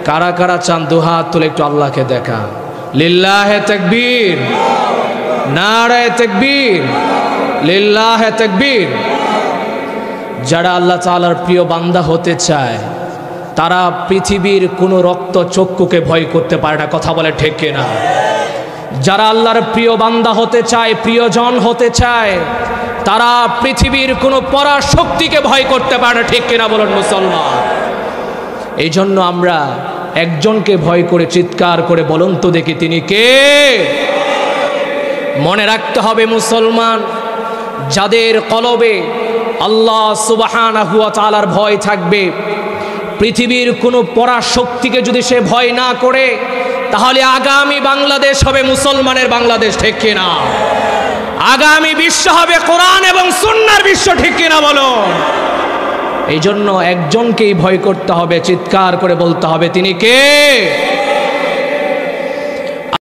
কারা কারা চান দুহাত তুলে একটু আল্লাহকে দেখা। লিল্লাহে তাকবীর, নারায়ে তাকবীর, লিল্লাহে তাকবীর। যারা আল্লাহ তাআলার প্রিয় বান্দা হতে চায় তারা পৃথিবীর কোনো রক্ত চক্ষুকে ভয় করতে পারে না, কথা বলে ঠিক কিনা? যারা আল্লাহর প্রিয় বান্দা হতে চায়, প্রিয়জন হতে চায়, তারা পৃথিবীর কোনো পরাশক্তিকে ভয় করতে পারে না, ঠিক কিনা বলুন মুসলমান? এই জন্য আমরা একজনকে ভয় করে চিৎকার করে বলুন তো দেখি তিনি কে? মনে রাখতে হবে মুসলমান, যাদের কলবে আল্লাহ সুবহানাহু ওয়া তাআলার ভয় থাকবে, পৃথিবীর কোনো পরাশক্তিকে যদি সে ভয় না করে, তাহলে আগামী বাংলাদেশ হবে মুসলমানের বাংলাদেশ, ঠিক কিনা? আগামী বিশ্ব হবে কোরআন এবং সুন্নাহর বিশ্ব, ঠিক কিনা বলো? এই জন্য একজনকেই ভয় করতে হবে, চিৎকার করে বলতে হবে তিনি কে?